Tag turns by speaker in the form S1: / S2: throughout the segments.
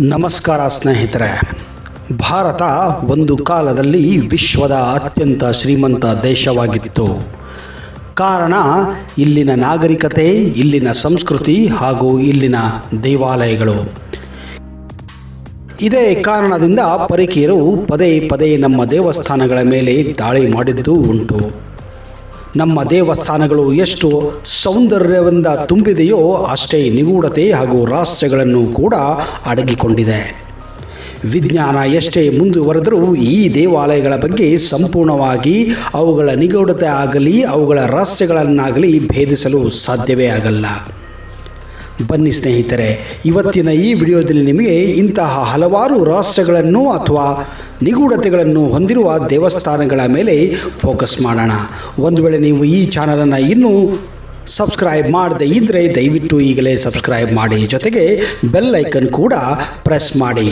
S1: ನಮಸ್ಕಾರ ಸ್ನೇಹಿತರೆ. ಭಾರತ ಒಂದು ಕಾಲದಲ್ಲಿ ವಿಶ್ವದ ಅತ್ಯಂತ ಶ್ರೀಮಂತ ದೇಶವಾಗಿತ್ತು. ಕಾರಣ ಇಲ್ಲಿನ ನಾಗರಿಕತೆ, ಇಲ್ಲಿನ ಸಂಸ್ಕೃತಿ ಹಾಗೂ ಇಲ್ಲಿನ ದೇವಾಲಯಗಳು. ಇದೇ ಕಾರಣದಿಂದ ಪರಕೀಯರು ಪದೇ ಪದೇ ನಮ್ಮ ದೇವಸ್ಥಾನಗಳ ಮೇಲೆ ದಾಳಿ ಮಾಡಿದ್ದು ಉಂಟು. ನಮ್ಮ ದೇವಸ್ಥಾನಗಳು ಎಷ್ಟು ಸೌಂದರ್ಯದಿಂದ ತುಂಬಿದೆಯೋ ಅಷ್ಟೇ ನಿಗೂಢತೆ ಹಾಗೂ ರಹಸ್ಯಗಳನ್ನು ಕೂಡ ಅಡಗಿಕೊಂಡಿದೆ. ವಿಜ್ಞಾನ ಎಷ್ಟೇ ಮುಂದುವರೆದರೂ ಈ ದೇವಾಲಯಗಳ ಬಗ್ಗೆ ಸಂಪೂರ್ಣವಾಗಿ ಅವುಗಳ ನಿಗೂಢತೆ ಆಗಲಿ ಅವುಗಳ ರಹಸ್ಯಗಳನ್ನಾಗಲಿ ಭೇದಿಸಲು ಸಾಧ್ಯವೇ ಆಗಲ್ಲ. ಬನ್ನಿ ಸ್ನೇಹಿತರೆ, ಇವತ್ತಿನ ಈ ವಿಡಿಯೋದಲ್ಲಿ ನಿಮಗೆ ಇಂತಹ ಹಲವಾರು ರಹಸ್ಯಗಳನ್ನು ಅಥವಾ ನಿಗೂಢತೆಗಳನ್ನು ಹೊಂದಿರುವ ದೇವಸ್ಥಾನಗಳ ಮೇಲೆ ಫೋಕಸ್ ಮಾಡೋಣ. ಒಂದು ವೇಳೆ ನೀವು ಈ ಚಾನಲನ್ನು ಇನ್ನೂ ಸಬ್ಸ್ಕ್ರೈಬ್ ಮಾಡದೇ ಇದ್ದರೆ ದಯವಿಟ್ಟು ಈಗಲೇ ಸಬ್ಸ್ಕ್ರೈಬ್ ಮಾಡಿ, ಜೊತೆಗೆ ಬೆಲ್ ಐಕನ್ ಕೂಡ ಪ್ರೆಸ್ ಮಾಡಿ.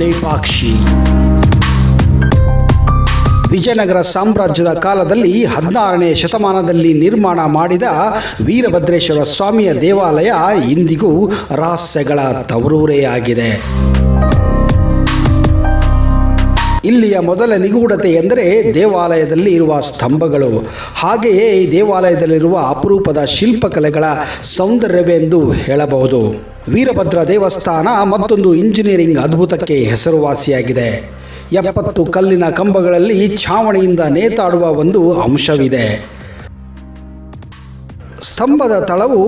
S1: ಲೇಪಾಕ್ಷಿ ವಿಜಯನಗರ ಸಾಮ್ರಾಜ್ಯದ ಕಾಲದಲ್ಲಿ 16ನೇ ಶತಮಾನದಲ್ಲಿ ನಿರ್ಮಾಣ ಮಾಡಿದ ವೀರಭದ್ರೇಶ್ವರ ಸ್ವಾಮಿಯ ದೇವಾಲಯ ಇಂದಿಗೂ ರಹಸ್ಯಗಳ ತವರೂರೇ ಆಗಿದೆ. ಇಲ್ಲಿಯ ಮೊದಲ ನಿಗೂಢತೆ ಎಂದರೆ ದೇವಾಲಯದಲ್ಲಿ ಇರುವ ಸ್ತಂಭಗಳು. ಹಾಗೆಯೇ ಈ ದೇವಾಲಯದಲ್ಲಿರುವ ಅಪರೂಪದ ಶಿಲ್ಪಕಲೆಗಳ ಸೌಂದರ್ಯವೆಂದು ಹೇಳಬಹುದು. ವೀರಭದ್ರ ದೇವಸ್ಥಾನ ಮತ್ತೊಂದು ಇಂಜಿನಿಯರಿಂಗ್ ಅದ್ಭುತಕ್ಕೆ ಹೆಸರುವಾಸಿಯಾಗಿದೆ. 70 ಕಲ್ಲಿನ ಕಂಬಗಳಲ್ಲಿ ಛಾವಣಿಯಿಂದ ನೇತಾಡುವ ಒಂದು ಅಂಶವಿದೆ. ಸ್ತಂಭದ ತಳವು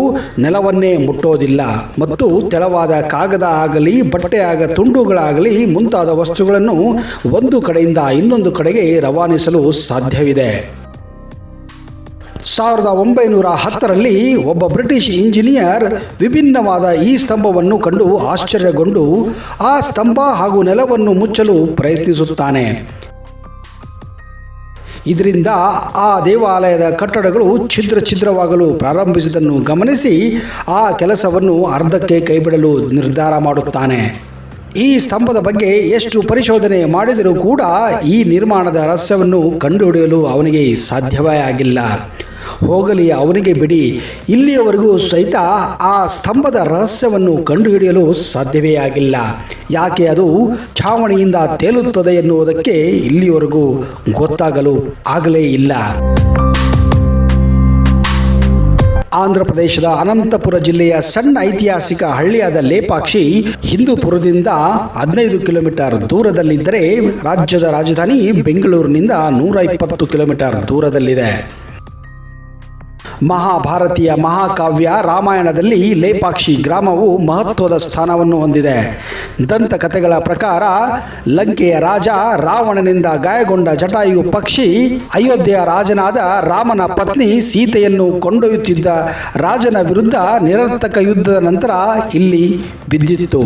S1: ನೆಲವನ್ನೇ ಮುಟ್ಟೋದಿಲ್ಲ ಮತ್ತು ತೆಳವಾದ ಕಾಗದ ಆಗಲಿ ಬಟ್ಟೆ ತುಂಡುಗಳಾಗಲಿ ಮುಂತಾದ ವಸ್ತುಗಳನ್ನು ಒಂದು ಕಡೆಯಿಂದ ಇನ್ನೊಂದು ಕಡೆಗೆ ರವಾನಿಸಲು ಸಾಧ್ಯವಿದೆ. 1910ರಲ್ಲಿ ಒಬ್ಬ ಬ್ರಿಟಿಷ್ ಇಂಜಿನಿಯರ್ ವಿಭಿನ್ನವಾದ ಈ ಸ್ತಂಭವನ್ನು ಕಂಡು ಆಶ್ಚರ್ಯಗೊಂಡು ಆ ಸ್ತಂಭ ಹಾಗೂ ನೆಲವನ್ನು ಮುಚ್ಚಲು ಪ್ರಯತ್ನಿಸುತ್ತಾನೆ. ಇದರಿಂದ ಆ ದೇವಾಲಯದ ಕಟ್ಟಡಗಳು ಛಿದ್ರವಾಗಲು ಪ್ರಾರಂಭಿಸಿದ್ದನ್ನು ಗಮನಿಸಿ ಆ ಕೆಲಸವನ್ನು ಅರ್ಧಕ್ಕೆ ಕೈಬಿಡಲು ನಿರ್ಧಾರ ಮಾಡುತ್ತಾನೆ. ಈ ಸ್ತಂಭದ ಬಗ್ಗೆ ಎಷ್ಟು ಪರಿಶೋಧನೆ ಮಾಡಿದರೂ ಕೂಡ ಈ ನಿರ್ಮಾಣದ ರಹಸ್ಯವನ್ನು ಕಂಡುಹಿಡಿಯಲು ಅವನಿಗೆ ಸಾಧ್ಯವೇ ಆಗಿಲ್ಲ. ಹೋಗಲಿ, ಅವನಿಗೆ ಬಿಡಿ, ಇಲ್ಲಿಯವರೆಗೂ ಸಹಿತ ಆ ಸ್ತಂಭದ ರಹಸ್ಯವನ್ನು ಕಂಡುಹಿಡಿಯಲು ಸಾಧ್ಯವೇ ಆಗಿಲ್ಲ. ಯಾಕೆ ಅದು ಛಾವಣಿಯಿಂದ ತೇಲುತ್ತದೆ ಎನ್ನುವುದಕ್ಕೆ ಇಲ್ಲಿಯವರೆಗೂ ಗೊತ್ತಾಗಲು ಆಗಲೇ ಇಲ್ಲ. ಆಂಧ್ರ ಪ್ರದೇಶದ ಅನಂತಪುರ ಜಿಲ್ಲೆಯ ಸಣ್ಣ ಐತಿಹಾಸಿಕ ಹಳ್ಳಿಯಾದ ಲೇಪಾಕ್ಷಿ ಹಿಂದೂಪುರದಿಂದ 15 ಕಿಲೋಮೀಟರ್ ದೂರದಲ್ಲಿದ್ದರೆ ರಾಜ್ಯದ ರಾಜಧಾನಿ ಬೆಂಗಳೂರಿನಿಂದ 120 ಕಿಲೋಮೀಟರ್ ದೂರದಲ್ಲಿದೆ. ಮಹಾಭಾರತೀಯ ಮಹಾಕಾವ್ಯ ರಾಮಾಯಣದಲ್ಲಿ ಲೇಪಾಕ್ಷಿ ಗ್ರಾಮವು ಮಹತ್ವದ ಸ್ಥಾನವನ್ನು ಹೊಂದಿದೆ. ದಂತಕಥೆಗಳ ಪ್ರಕಾರ ಲಂಕೆಯ ರಾಜ ರಾವಣನಿಂದ ಗಾಯಗೊಂಡ ಜಟಾಯು ಪಕ್ಷಿ ಅಯೋಧ್ಯೆಯ ರಾಜನಾದ ರಾಮನ ಪತ್ನಿ ಸೀತೆಯನ್ನು ಕೊಂಡೊಯ್ಯುತ್ತಿದ್ದ ರಾಜನ ವಿರುದ್ಧ ನಿರರ್ಥಕ ಯುದ್ಧದ ನಂತರ ಇಲ್ಲಿ ಬಿದ್ದಿತ್ತು.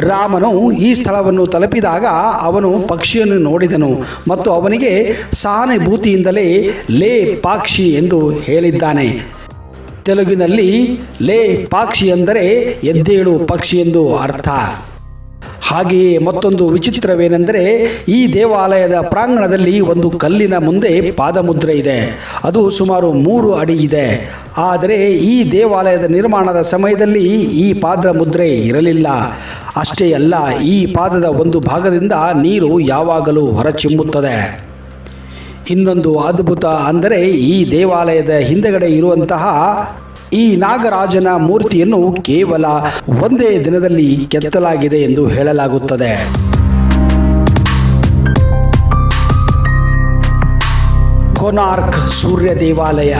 S1: ರಾಮನು ಈ ಸ್ಥಳವನ್ನು ತಲುಪಿದಾಗ ಅವನು ಪಕ್ಷಿಯನ್ನು ನೋಡಿದನು ಮತ್ತು ಅವನಿಗೆ ಸಹಾನುಭೂತಿಯಿಂದಲೇ ಲೇ ಪಾಕ್ಷಿ ಎಂದು ಹೇಳಿದ್ದಾನೆ. ತೆಲುಗಿನಲ್ಲಿ ಲೇ ಪಾಕ್ಷಿ ಎಂದರೆ ಎದ್ದೇಳು ಪಕ್ಷಿ ಎಂದು ಅರ್ಥ. ಹಾಗೆಯೇ ಮತ್ತೊಂದು ವಿಚಿತ್ರವೇನೆಂದರೆ ಈ ದೇವಾಲಯದ ಪ್ರಾಂಗಣದಲ್ಲಿ ಒಂದು ಕಲ್ಲಿನ ಮುಂದೆ ಪಾದಮುದ್ರೆ ಇದೆ. ಅದು ಸುಮಾರು 3 ಅಡಿ ಇದೆ. ಆದರೆ ಈ ದೇವಾಲಯದ ನಿರ್ಮಾಣದ ಸಮಯದಲ್ಲಿ ಈ ಪಾದಮುದ್ರೆ ಇರಲಿಲ್ಲ. ಅಷ್ಟೇ ಅಲ್ಲ, ಈ ಪಾದದ ಒಂದು ಭಾಗದಿಂದ ನೀರು ಯಾವಾಗಲೂ ಹೊರಚಿಮ್ಮುತ್ತದೆ. ಇನ್ನೊಂದು ಅದ್ಭುತ ಅಂದರೆ ಈ ದೇವಾಲಯದ ಹಿಂದೆಗಡೆ ಇರುವಂತಹ ಈ ನಾಗರಾಜನ ಮೂರ್ತಿಯನ್ನು ಕೇವಲ ಒಂದೇ ದಿನದಲ್ಲಿ ಕೆತ್ತಲಾಗಿದೆ ಎಂದು ಹೇಳಲಾಗುತ್ತದೆ. ಕೋನಾರ್ಕ್ ಸೂರ್ಯ ದೇವಾಲಯ.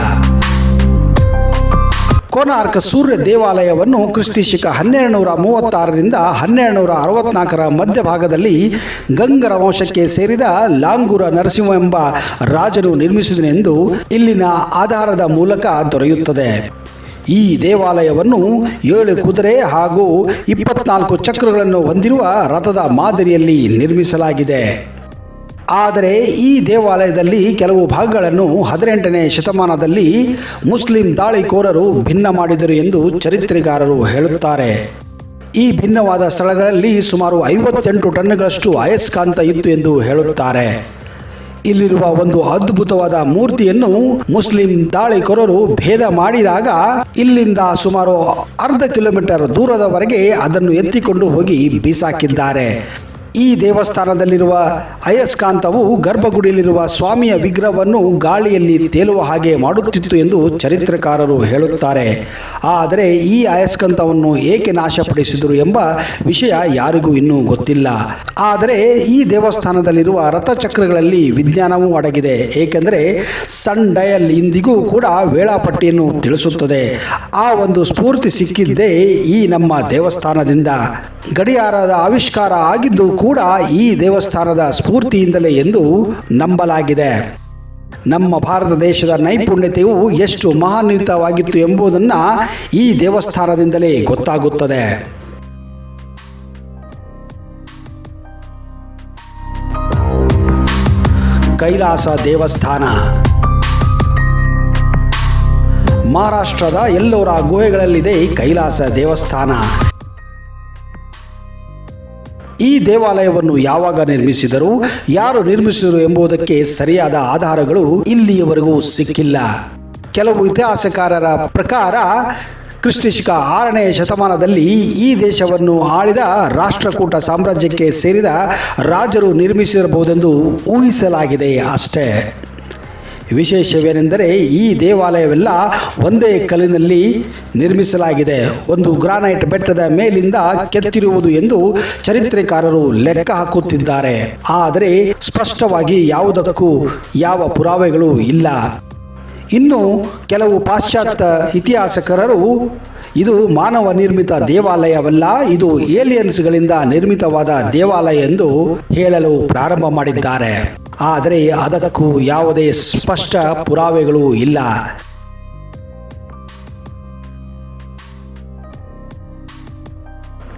S1: ಕೋನಾರ್ಕ್ ಸೂರ್ಯ ದೇವಾಲಯವನ್ನು ಕ್ರಿಸ್ತಿಶಕ 1236ರಿಂದ 1264 ಮಧ್ಯಭಾಗದಲ್ಲಿ ಗಂಗರ ವಂಶಕ್ಕೆ ಸೇರಿದ ಲಾಂಗೂರ ನರಸಿಂಹ ಎಂಬ ರಾಜನು ನಿರ್ಮಿಸಿದನೆಂದು ಇಲ್ಲಿನ ಆಧಾರದ ಮೂಲಕ ದೊರೆಯುತ್ತದೆ. ಈ ದೇವಾಲಯವನ್ನು 7 ಕುದುರೆ ಹಾಗೂ 24 ಚಕ್ರಗಳನ್ನು ಹೊಂದಿರುವ ರಥದ ಮಾದರಿಯಲ್ಲಿ ನಿರ್ಮಿಸಲಾಗಿದೆ. ಆದರೆ ಈ ದೇವಾಲಯದಲ್ಲಿ ಕೆಲವು ಭಾಗಗಳನ್ನು 18ನೇ ಶತಮಾನದಲ್ಲಿ ಮುಸ್ಲಿಂ ದಾಳಿಕೋರರು ಭಿನ್ನ ಮಾಡಿದರು ಎಂದು ಚರಿತ್ರೆಗಾರರು ಹೇಳುತ್ತಾರೆ. ಈ ಭಿನ್ನವಾದ ಸ್ಥಳಗಳಲ್ಲಿ ಸುಮಾರು 58 ಟನ್ಗಳಷ್ಟು ಅಯಸ್ಕಾಂತ ಇತ್ತು ಎಂದು ಹೇಳುತ್ತಾರೆ. ಇಲ್ಲಿರುವ ಒಂದು ಅದ್ಭುತವಾದ ಮೂರ್ತಿಯನ್ನು ಮುಸ್ಲಿಂ ದಾಳಿಕೋರರು ಭೇದ ಮಾಡಿದಾಗ ಇಲ್ಲಿಂದ ಸುಮಾರು ಅರ್ಧ ಕಿಲೋಮೀಟರ್ ದೂರದವರೆಗೆ ಅದನ್ನು ಎತ್ತಿಕೊಂಡು ಹೋಗಿ ಬೀಸಾಕಿದ್ದಾರೆ. ಈ ದೇವಸ್ಥಾನದಲ್ಲಿರುವ ಅಯಸ್ಕಾಂತವು ಗರ್ಭಗುಡಿಯಲ್ಲಿರುವ ಸ್ವಾಮಿಯ ವಿಗ್ರಹವನ್ನು ಗಾಳಿಯಲ್ಲಿ ತೇಲುವ ಹಾಗೆ ಮಾಡುತ್ತಿತ್ತು ಎಂದು ಚರಿತ್ರಕಾರರು ಹೇಳುತ್ತಾರೆ. ಆದರೆ ಈ ಅಯಸ್ಕಾಂತವನ್ನು ಏಕೆ ನಾಶಪಡಿಸಿದರು ಎಂಬ ವಿಷಯ ಯಾರಿಗೂ ಇನ್ನೂ ಗೊತ್ತಿಲ್ಲ. ಆದರೆ ಈ ದೇವಸ್ಥಾನದಲ್ಲಿರುವ ರಥಚಕ್ರಗಳಲ್ಲಿ ವಿಜ್ಞಾನವೂ ಅಡಗಿದೆ. ಏಕೆಂದರೆ ಸನ್ ಡಯಲ್ ಇಂದಿಗೂ ಕೂಡ ವೇಳಾಪಟ್ಟಿಯನ್ನು ತಿಳಿಸುತ್ತದೆ. ಆ ಒಂದು ಸ್ಫೂರ್ತಿ ಸಿಕ್ಕಿದ್ದೇ ಈ ನಮ್ಮ ದೇವಸ್ಥಾನದಿಂದ. ಗಡಿಯಾರದ ಆವಿಷ್ಕಾರ ಆಗಿದ್ದು ಕೂಡ ಈ ದೇವಸ್ಥಾನದ ಸ್ಫೂರ್ತಿಯಿಂದಲೇ ಎಂದು ನಂಬಲಾಗಿದೆ. ನಮ್ಮ ಭಾರತ ದೇಶದ ನೈಪುಣ್ಯತೆಯು ಎಷ್ಟು ಮಹಾನ್ವಿತವಾಗಿತ್ತು ಎಂಬುದನ್ನು ಈ ದೇವಸ್ಥಾನದಿಂದಲೇ ಗೊತ್ತಾಗುತ್ತದೆ. ಕೈಲಾಸ ದೇವಸ್ಥಾನ ಮಹಾರಾಷ್ಟ್ರದ ಎಲ್ಲೋರ ಗುಹೆಗಳಲ್ಲಿದೆ ಕೈಲಾಸ ದೇವಸ್ಥಾನ. ಈ ದೇವಾಲಯವನ್ನು ಯಾವಾಗ ನಿರ್ಮಿಸಿದರು, ಯಾರು ನಿರ್ಮಿಸಿದರು ಎಂಬುದಕ್ಕೆ ಸರಿಯಾದ ಆಧಾರಗಳು ಇಲ್ಲಿಯವರೆಗೂ ಸಿಕ್ಕಿಲ್ಲ. ಕೆಲವು ಇತಿಹಾಸಕಾರರ ಪ್ರಕಾರ ಕ್ರಿಸ್ತಶಕ 6ನೇ ಶತಮಾನದಲ್ಲಿ ಈ ದೇಶವನ್ನು ಆಳಿದ ರಾಷ್ಟ್ರಕೂಟ ಸಾಮ್ರಾಜ್ಯಕ್ಕೆ ಸೇರಿದ ರಾಜರು ನಿರ್ಮಿಸಿರಬಹುದೆಂದು ಊಹಿಸಲಾಗಿದೆ ಅಷ್ಟೇ. ವಿಶೇಷವೇನೆಂದರೆ ಈ ದೇವಾಲಯವೆಲ್ಲ ಒಂದೇ ಕಲ್ಲಿನಲ್ಲಿ ನಿರ್ಮಿಸಲಾಗಿದೆ. ಒಂದು ಗ್ರಾನೈಟ್ ಬೆಟ್ಟದ ಮೇಲಿಂದ ಕೆತ್ತಿರುವುದು ಎಂದು ಚರಿತ್ರೆಕಾರರು ಲೆಕ್ಕ ಹಾಕುತ್ತಿದ್ದಾರೆ. ಆದರೆ ಸ್ಪಷ್ಟವಾಗಿ ಯಾವುದಕ್ಕೂ ಯಾವ ಪುರಾವೆಗಳು ಇಲ್ಲ. ಇನ್ನು ಕೆಲವು ಪಾಶ್ಚಾತ್ಯ ಇತಿಹಾಸಕಾರರು ಇದು ಮಾನವ ನಿರ್ಮಿತ ದೇವಾಲಯವಲ್ಲ, ಇದು ಏಲಿಯನ್ಸ್ಗಳಿಂದ ನಿರ್ಮಿತವಾದ ದೇವಾಲಯ ಎಂದು ಹೇಳಲು ಪ್ರಾರಂಭ ಮಾಡಿದ್ದಾರೆ. ಆದರೆ ಅದಕ್ಕೂ ಯಾವುದೇ ಸ್ಪಷ್ಟ ಪುರಾವೆಗಳು ಇಲ್ಲ.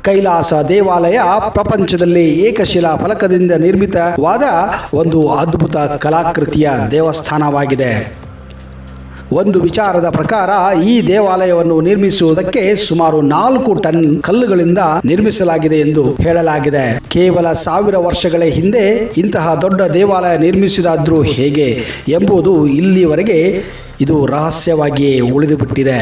S1: ಕೈಲಾಸ ದೇವಾಲಯ ಪ್ರಪಂಚದಲ್ಲಿ ಏಕಶಿಲಾ ಫಲಕದಿಂದ ನಿರ್ಮಿತವಾದ ಒಂದು ಅದ್ಭುತ ಕಲಾಕೃತಿಯ ದೇವಸ್ಥಾನವಾಗಿದೆ. ಒಂದು ವಿಚಾರದ ಪ್ರಕಾರ ಈ ದೇವಾಲಯವನ್ನು ನಿರ್ಮಿಸುವುದಕ್ಕೆ ಸುಮಾರು 4 ಟನ್ ಕಲ್ಲುಗಳಿಂದ ನಿರ್ಮಿಸಲಾಗಿದೆ ಎಂದು ಹೇಳಲಾಗಿದೆ. ಕೇವಲ 1000 ವರ್ಷಗಳ ಹಿಂದೆ ಇಂತಹ ದೊಡ್ಡ ದೇವಾಲಯ ನಿರ್ಮಿಸಿದಾದ್ರೂ ಹೇಗೆ ಎಂಬುದು ಇಲ್ಲಿವರೆಗೆ ಇದು ರಹಸ್ಯವಾಗಿಯೇ ಉಳಿದುಬಿಟ್ಟಿದೆ.